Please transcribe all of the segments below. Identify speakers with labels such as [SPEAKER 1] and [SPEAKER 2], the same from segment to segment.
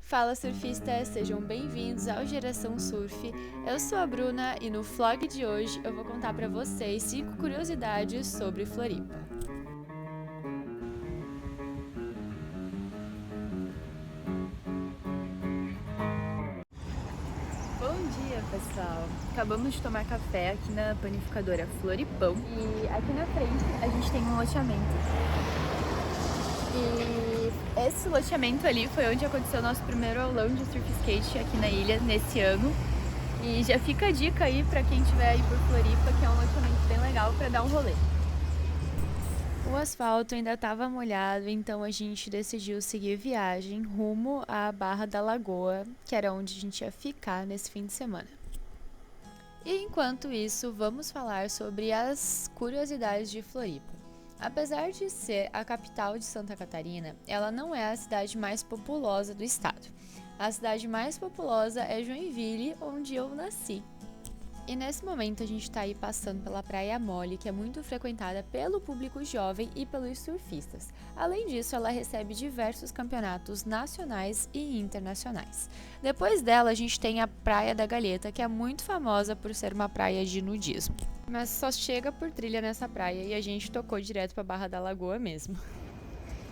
[SPEAKER 1] Fala surfistas, sejam bem-vindos ao Geração Surf. Eu sou a Bruna e no vlog de hoje eu vou contar para vocês 5 curiosidades sobre Floripa. Bom dia, pessoal! Acabamos de tomar café aqui na panificadora Floripão e aqui na frente a gente tem um loteamento. E esse loteamento ali foi onde aconteceu o nosso primeiro aulão de surf skate aqui na ilha nesse ano. E já fica a dica aí pra quem estiver aí por Floripa, que é um loteamento bem legal pra dar um rolê. O asfalto ainda estava molhado, então a gente decidiu seguir viagem rumo à Barra da Lagoa, que era onde a gente ia ficar nesse fim de semana. E enquanto isso, vamos falar sobre as curiosidades de Floripa. Apesar de ser a capital de Santa Catarina, ela não é a cidade mais populosa do estado. A cidade mais populosa é Joinville, onde eu nasci. E nesse momento a gente está aí passando pela Praia Mole, que é muito frequentada pelo público jovem e pelos surfistas. Além disso, ela recebe diversos campeonatos nacionais e internacionais. Depois dela, a gente tem a Praia da Galheta, que é muito famosa por ser uma praia de nudismo. Mas só chega por trilha nessa praia e a gente tocou direto para a Barra da Lagoa mesmo.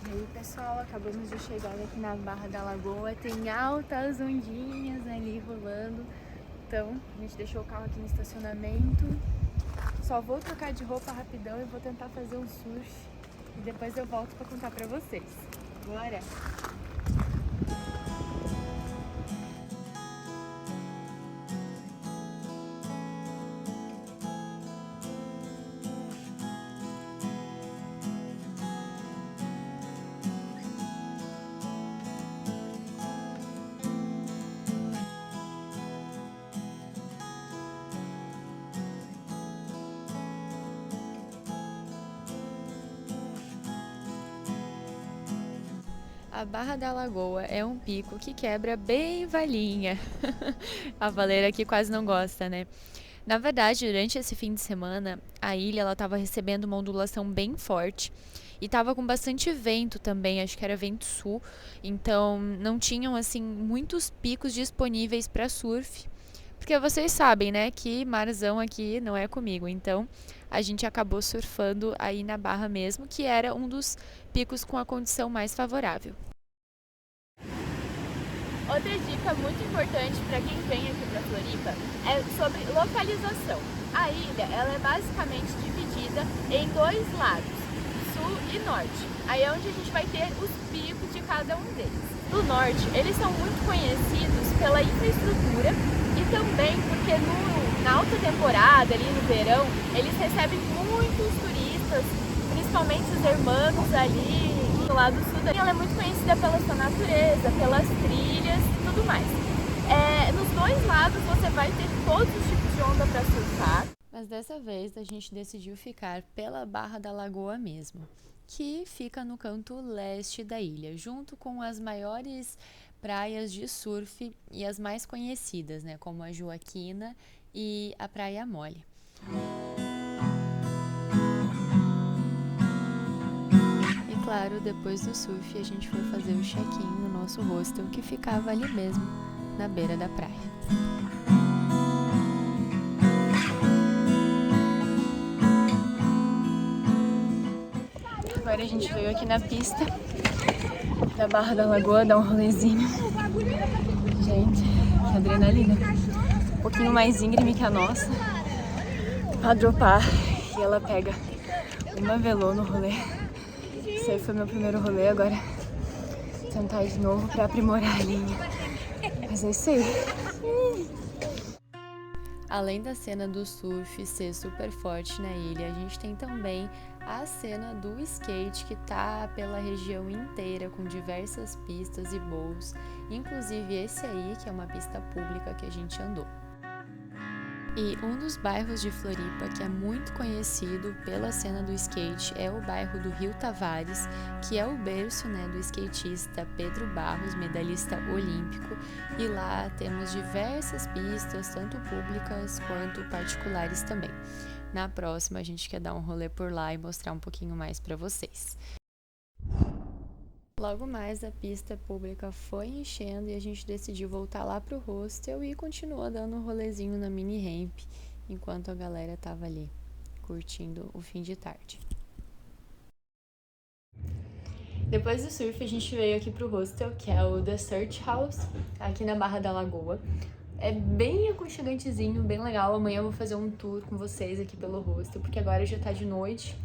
[SPEAKER 1] E aí, pessoal, acabamos de chegar aqui na Barra da Lagoa, tem altas ondinhas ali rolando. Então, a gente deixou o carro aqui no estacionamento. Só vou trocar de roupa rapidão e vou tentar fazer um surf. E depois eu volto para contar para vocês. Bora! A Barra da Lagoa é um pico que quebra bem valinha. A valeira aqui quase não gosta, né? Na verdade, durante esse fim de semana, a ilha estava recebendo uma ondulação bem forte e estava com bastante vento também, acho que era vento sul, então não tinham assim muitos picos disponíveis para surf. Porque vocês sabem, né, que marzão aqui não é comigo, então a gente acabou surfando aí na Barra mesmo, que era um dos picos com a condição mais favorável. Outra dica muito importante para quem vem aqui para Floripa é sobre localização. A ilha ela é basicamente dividida em dois lados, sul e norte. Aí é onde a gente vai ter os picos de cada um deles. Do norte, eles são muito conhecidos pela infraestrutura e também porque na alta temporada, ali no verão, eles recebem muitos turistas, principalmente os hermanos ali do lado sul. Ela é muito conhecida pela sua natureza, pelas trilhas e tudo mais. Nos dois lados você vai ter todos os tipos de onda para surfar. Mas dessa vez a gente decidiu ficar pela Barra da Lagoa mesmo, que fica no canto leste da ilha, junto com as maiores praias de surf e as mais conhecidas, né, como a Joaquina e a Praia Mole. E claro, depois do surf a gente foi fazer o check-in no nosso hostel, que ficava ali mesmo, na beira da praia. Agora a gente veio aqui na pista da Barra da Lagoa dar um rolezinho. Gente, que adrenalina. Um pouquinho mais íngreme que a nossa. A dropar e ela pega uma velô no rolê. Esse aí foi meu primeiro rolê, agora tentar de novo pra aprimorar a linha. Mas é isso aí. Além da cena do surf ser super forte na ilha, a gente tem também a cena do skate, que tá pela região inteira, com diversas pistas e bowls, inclusive esse aí, que é uma pista pública que a gente andou. E um dos bairros de Floripa que é muito conhecido pela cena do skate é o bairro do Rio Tavares, que é o berço, né, do skatista Pedro Barros, medalhista olímpico, e lá temos diversas pistas, tanto públicas quanto particulares também. Na próxima a gente quer dar um rolê por lá e mostrar um pouquinho mais para vocês. Logo mais a pista pública foi enchendo e a gente decidiu voltar lá pro hostel e continuou dando um rolezinho na mini ramp enquanto a galera tava ali curtindo o fim de tarde. Depois do surf, a gente veio aqui pro hostel, que é o The Search House, aqui na Barra da Lagoa. É bem aconchegantezinho, bem legal. Amanhã eu vou fazer um tour com vocês aqui pelo hostel, porque agora já tá de noite.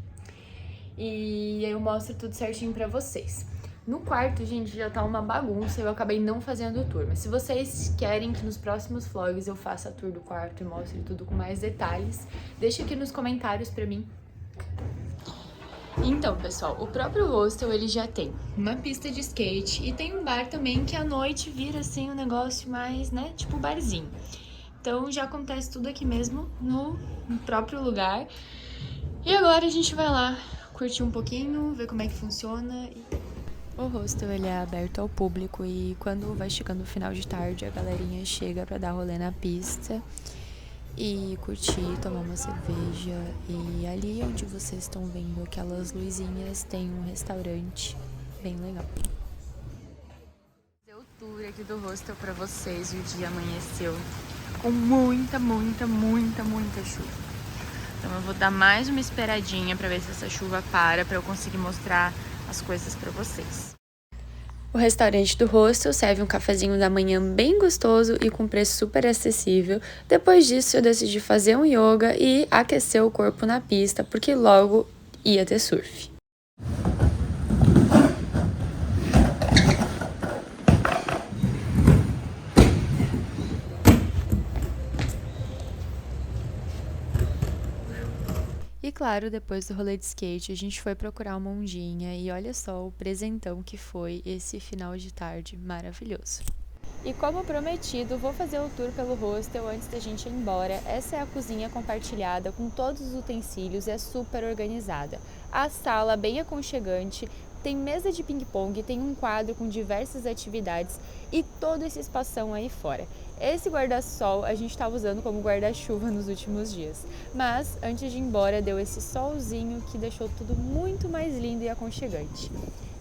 [SPEAKER 1] E aí eu mostro tudo certinho pra vocês. No quarto, gente, já tá uma bagunça, eu acabei não fazendo o tour. Mas se vocês querem que nos próximos vlogs eu faça a tour do quarto e mostre tudo com mais detalhes, deixa aqui nos comentários pra mim. Então, pessoal, o próprio hostel ele já tem uma pista de skate e tem um bar também que à noite vira assim um negócio mais, né, tipo barzinho. Então já acontece tudo aqui mesmo no próprio lugar. E agora a gente vai lá curtir um pouquinho, ver como é que funciona. O hostel ele é aberto ao público e quando vai chegando o final de tarde a galerinha chega pra dar rolê na pista e curtir, tomar uma cerveja. E ali onde vocês estão vendo aquelas luzinhas tem um restaurante bem legal. Deu tour aqui do hostel pra vocês e o dia amanheceu com muita chuva. Então eu vou dar mais uma esperadinha pra ver se essa chuva para eu conseguir mostrar as coisas pra vocês. O restaurante do hostel serve um cafezinho da manhã bem gostoso e com preço super acessível. Depois disso eu decidi fazer um yoga e aquecer o corpo na pista, porque logo ia ter surf. E claro, depois do rolê de skate, a gente foi procurar uma ondinha e olha só o presentão que foi esse final de tarde maravilhoso. E como prometido, vou fazer o tour pelo hostel antes da gente ir embora. Essa é a cozinha compartilhada com todos os utensílios, é super organizada. A sala bem aconchegante, tem mesa de ping-pong, tem um quadro com diversas atividades e todo esse espação aí fora. Esse guarda-sol a gente estava usando como guarda-chuva nos últimos dias, mas antes de ir embora deu esse solzinho que deixou tudo muito mais lindo e aconchegante.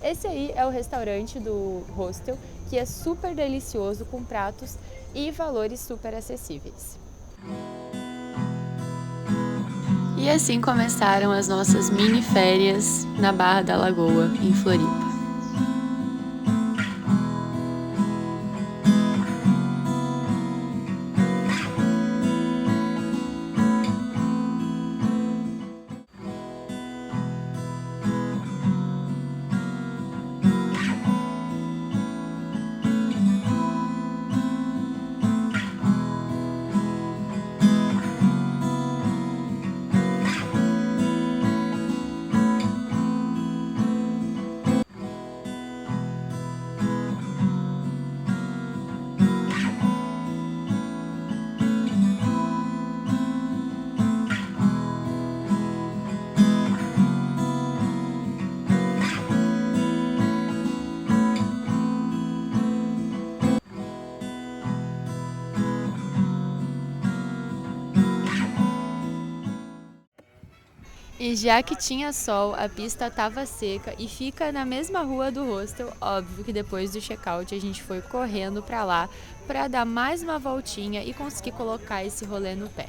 [SPEAKER 1] Esse aí é o restaurante do hostel, que é super delicioso, com pratos e valores super acessíveis. E assim começaram as nossas mini férias na Barra da Lagoa, em Floripa. E já que tinha sol, a pista estava seca e fica na mesma rua do hostel. Óbvio que depois do check-out a gente foi correndo para lá para dar mais uma voltinha e conseguir colocar esse rolê no pé.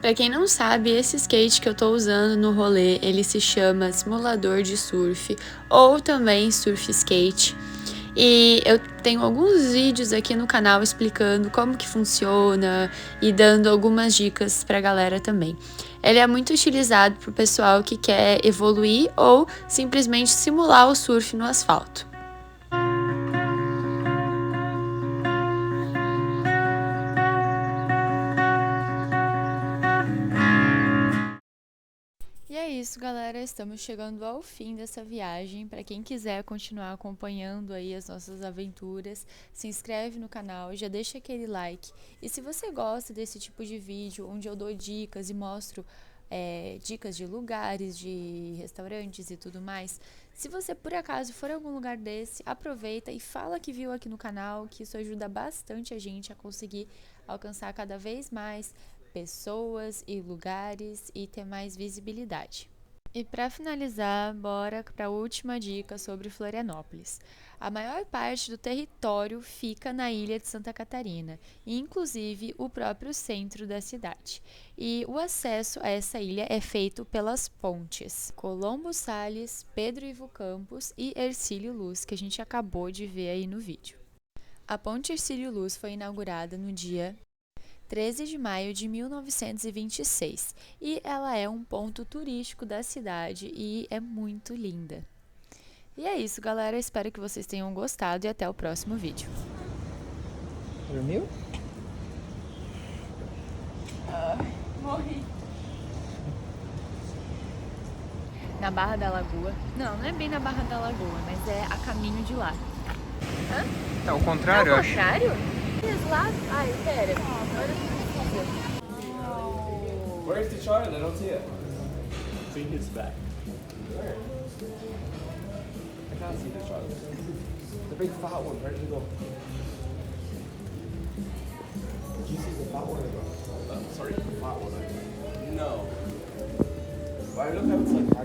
[SPEAKER 2] Pra quem não sabe, esse skate que eu tô usando no rolê, ele se chama simulador de surf ou também surf skate. E eu tenho alguns vídeos aqui no canal explicando como que funciona e dando algumas dicas pra galera também. Ele é muito utilizado pro pessoal que quer evoluir ou simplesmente simular o surf no asfalto. E é isso, galera. Estamos chegando ao fim dessa viagem. Para quem quiser continuar acompanhando aí as nossas aventuras, se inscreve no canal e já deixa aquele like. E se você gosta desse tipo de vídeo, onde eu dou dicas e mostro dicas de lugares, de restaurantes e tudo mais, se você por acaso for a algum lugar desse, aproveita e fala que viu aqui no canal, que isso ajuda bastante a gente a conseguir alcançar cada vez mais pessoas e lugares e ter mais visibilidade. E para finalizar, bora para a última dica sobre Florianópolis. A maior parte do território fica na ilha de Santa Catarina, inclusive o próprio centro da cidade. E o acesso a essa ilha é feito pelas pontes Colombo Salles, Pedro Ivo Campos e Hercílio Luz, que a gente acabou de ver aí no vídeo. A ponte Hercílio Luz foi inaugurada no dia 13 de maio de 1926 e ela é um ponto turístico da cidade e é muito linda. E é isso, galera. Espero que vocês tenham gostado e até o próximo vídeo.
[SPEAKER 3] Dormiu?
[SPEAKER 1] Morri. Na Barra da Lagoa. Não é bem na Barra da Lagoa, mas é a caminho de lá.
[SPEAKER 3] É o contrário, eu acho.
[SPEAKER 1] Contrário? Lá? Ai, pera.
[SPEAKER 4] Where's the child? I don't see it.
[SPEAKER 5] I think it's back.
[SPEAKER 4] Where? I can't see the child. The big fat one, where did it go? Did you see the fat one? Sorry? The fat one. No. Why look how it's like